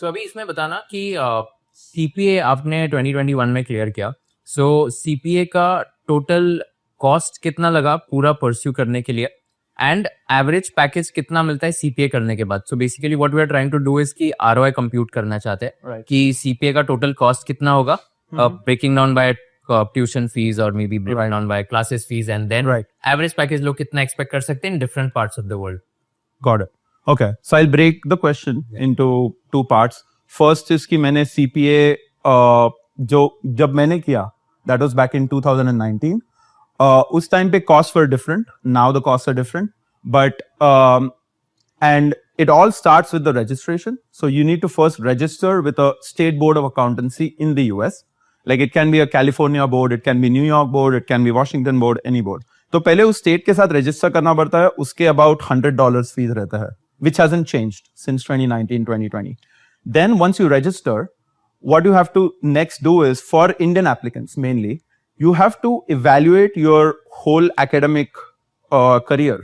सो अभी इसमें बताना कि सीपीए आपने 2021 में क्लियर किया, सो सीपीए का टोटल कॉस्ट कितना लगा पूरा परस्यू करने के लिए, एंड एवरेज पैकेज कितना मिलता है सीपीए करने के बाद. So basically what we are trying to do is कि आरओआई कंप्यूट करना चाहते हैं Right. कि सीपीए का टोटल कॉस्ट कितना होगा, breaking down by tuition fees और maybe breaking down by classes fees, and then Right. Average package लोग कितना एक्सपेक्ट कर सकते हैं in different parts of the world. Got it. Okay, so I'll break the question into two parts. First is कि मैंने CPA जो जब मैंने किया, that was back in 2019. उस time पे costs were different. Now the costs are different. But and it all starts with the registration. So you need to first register with a state board of accountancy in the US. Like it can be a California board, it can be New York board, it can be Washington board, any board. तो पहले उस state के साथ register करना पड़ता है, उसके about $100 fees रहता है, which hasn't changed since 2019-2020. Then once you register, what you have to next do is, for Indian applicants mainly, you have to evaluate your whole academic career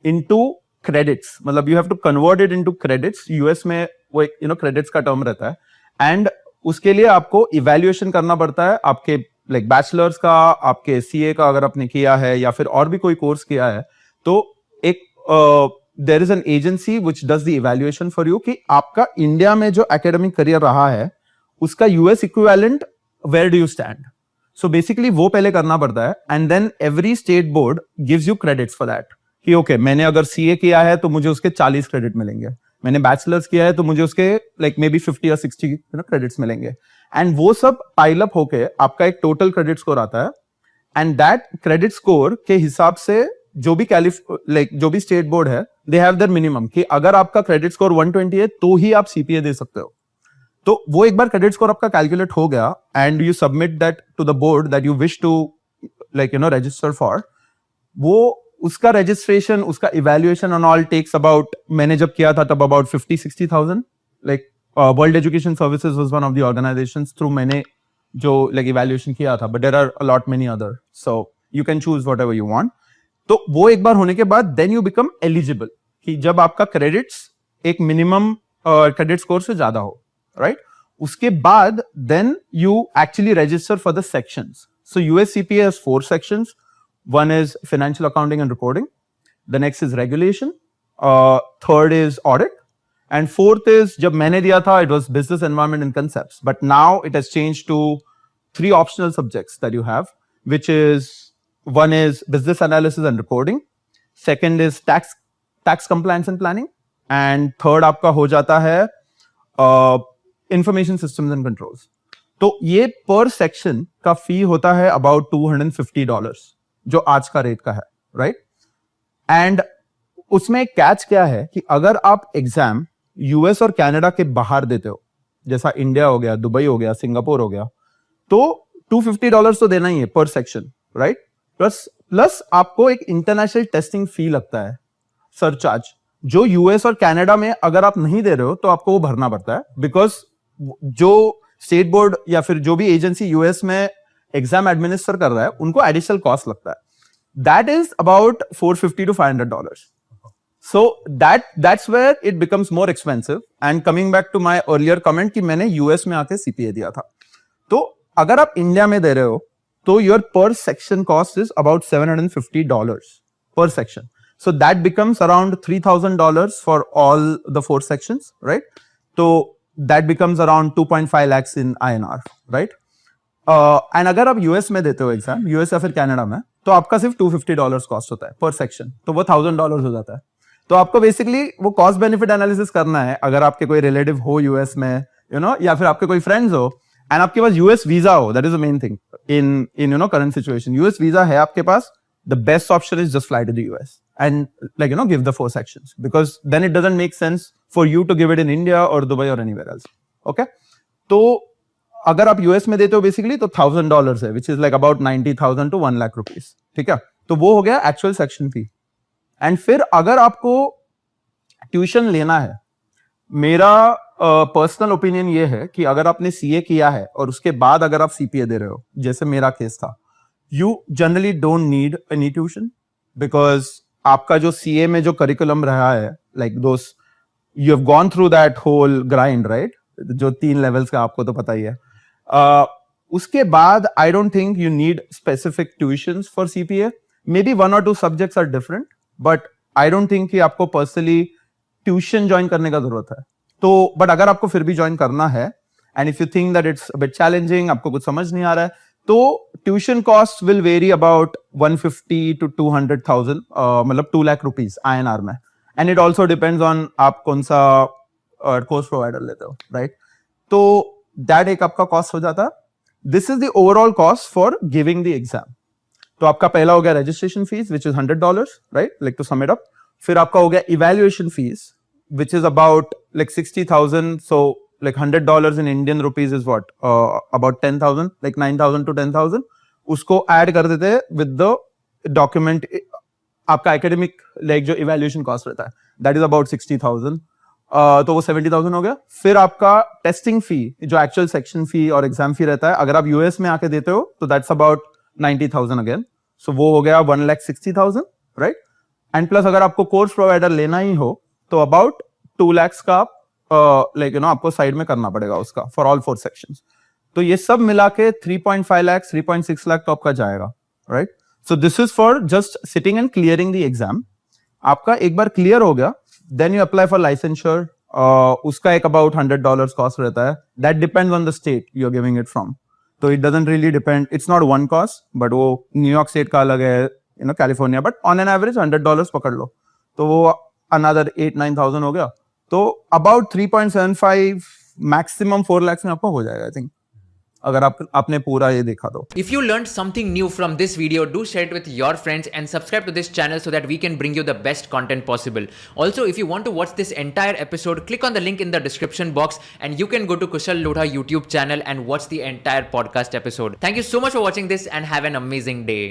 into credits. मतलब you have to convert it into credits. US में वो एक credits का term रहता है, and उसके लिए आपको evaluation करना पड़ता है आपके लाइक बैचलर्स का, आपके सीए का अगर आपने किया है या फिर और भी कोई कोर्स किया है, तो एक there is an agency which does the evaluation for you कि आपका इंडिया में जो एकेडमिक करियर रहा है उसका US equivalent where do you stand. So basically वो पहले करना पड़ता है, and then every state board gives you credits for that कि ओके मैंने अगर सीए किया है तो मुझे उसके 40 क्रेडिट मिलेंगे, मैंने बैचलर्स किया है तो मुझे उसके लाइक मे बी 50 या 60 क्रेडिट्स मिलेंगे, एंड वो सब पाइल अप होके आपका एक टोटल क्रेडिट स्कोर आता है. एंड दैट क्रेडिट स्कोर के हिसाब से जो भी जो भी स्टेट बोर्ड है, दे हैव देयर मिनिमम कि अगर आपका क्रेडिट स्कोर 120 है तो ही आप सीपीए दे सकते हो. तो वो एक बार क्रेडिट स्कोर आपका कैलकुलेट हो गया and you submit that to the board that you wish to register for, वो उसका रजिस्ट्रेशन, उसका evaluation on all tax about, मैंने जब किया था तब about 50-60,000. Like world education services was one of the organisations through मैंने जो लाइक इवैल्यूएशन किया था, but there are a lot many other, so you can choose whatever you want. तो वो एक बार होने के बाद देन यू बिकम एलिजिबल कि जब आपका क्रेडिट्स एक मिनिमम क्रेडिट स्कोर से ज्यादा हो, राइट? उसके बाद then you actually register for the sections. So US CPA has 4 sections. One is financial accounting and reporting. The next is regulation. Third is audit. And fourth is, जब मैंने दिया था, it was business environment and concepts. But now it has changed to 3 optional subjects that you have, which is, one is business analysis and reporting. Second is tax compliance and planning. And third आपका हो जाता है information systems and controls. तो ये per section का fee होता है about $250. जो आज का रेट का है, राइट? एंड उसमें एक कैच क्या है कि अगर आप एग्जाम यूएस और कनाडा के बाहर देते हो, जैसा इंडिया हो गया, दुबई हो गया, सिंगापुर हो गया, तो $250 तो देना ही है पर सेक्शन, राइट? प्लस आपको एक इंटरनेशनल टेस्टिंग फी लगता है, सरचार्ज, जो यूएस और कनाडा में अगर आप नहीं दे रहे हो तो आपको वो भरना पड़ता है, बिकॉज जो स्टेट बोर्ड या फिर जो भी एजेंसी यूएस में एग्जाम एडमिनिस्टर कर रहा है उनको एडिशनल कॉस्ट लगता है. That is about $450 to $500. So that's where it becomes more expensive. And coming back to my earlier comment कि मैंने यूएस में आके सीपीए दिया था, तो अगर आप इंडिया में दे रहे हो तो योर पर section cost is about $750 per section. So that becomes around $3,000 for all the 4 sections, right? तो that becomes around 2.5 lakhs in INR, right? And अगर आप यूएस में देते हो एग्जाम, यूएस या फिर कनाडा में, तो आपका सिर्फ $250 कॉस्ट होता है पर सेक्शन, तो वो $1,000 हो जाता है. तो आपको बेसिकली वो कॉस्ट बेनिफिट एनालिसिस करना है. अगर आपके कोई रिलेटिव हो यूएस में, या फिर आपके कोई फ्रेंड्स हो एंड आपके पास यूएस वीजा हो, that is the main thing in current situation. US visa है आपके पास, the best option is just fly to the US and give the 4 sections, because then it doesn't make sense for you to give it in India और Dubai और anywhere else. Okay, तो अगर आप US में देते हो basically तो $1,000 है, which is like about 90,000 to 1 lakh rupees. ठीक है, तो वो हो गया एक्चुअल सेक्शन फी. एंड फिर अगर आपको ट्यूशन लेना है, मेरा पर्सनल ओपिनियन ये है कि अगर आपने सीए किया है और उसके बाद अगर आप सीपीए दे रहे हो, जैसे मेरा केस था, you generally don't need any tuition, because आपका जो सीए में जो करिकुलम रहा है, like those you have gone through that whole grind, right? जो 3 लेवल्स का आपको तो पता ही है. उसके बाद I don't think you need specific tuitions for CPA. Maybe 1 or 2 subjects are different, but I don't think कि आपको पर्सनली ट्यूशन ज्वाइन करने का जरूरत है. तो बट अगर आपको फिर भी ज्वाइन करना है, and if you think that it's bit challenging, आपको कुछ समझ नहीं आ रहा है, तो tuition cost will very about 150 to 200,000, मतलब 2 लाख रुपीज INR में. And it also depends on आप कौन सा कोर्स प्रोवाइडर लेते हो, राइट? तो दैट एक आपका कॉस्ट हो जाता है. This is the overall cost for giving the exam. तो आपका पहला हो गया registration fees which is $100, right? Like to sum it up. फिर आपका हो गया evaluation fees which is about like 60,000. So like $100 in Indian rupees is what? About 10,000, like 9,000 to 10,000. उसको add कर देते हैं with the document. आपका academic like जो evaluation cost रहता है, that is about 60,000. तो वो 70,000 हो गया. फिर आपका टेस्टिंग फी, जो एक्चुअल सेक्शन फी और एग्जाम फी रहता है, अगर आप यूएस में आके देते हो तो दैट्स अबाउट 90,000 अगेन. सो वो हो गया 1,60,000, राइट? एंड प्लस अगर आपको कोर्स प्रोवाइडर लेना ही हो तो अबाउट 2 lakhs का आप लाइक आपको साइड में करना पड़ेगा उसका फॉर ऑल 4 सेक्शंस. तो ये सब मिला के 3.5 लाख 3.6 लाख तो आपका जाएगा, right? So this is for just sitting and clearing the exam. आपका एक बार क्लियर हो गया, then you apply for licensure. उसका एक अबाउट $100 कॉस्ट रहता है. That depends on the state you are giving it from. तो it doesn't really depend, it's not one cost, but वो न्यूयॉर्क स्टेट का अलग है, California, but on an average $100 पकड़ लो तो वो अनदर 8-9,000 हो गया. तो अबाउट 3.75 मैक्सिमम 4 lakhs में आपको हो जाएगा, आई थिंक, अगर आपने पूरा ये देखा तो. If you learned something new from this video, do share it with your friends and subscribe to this channel so that we can bring you the best content possible. Also, if you want to watch this entire episode, click on the link in the description box and you can go to Kushal Lodha YouTube channel and watch the entire podcast episode. Thank you so much for watching this and have an amazing day.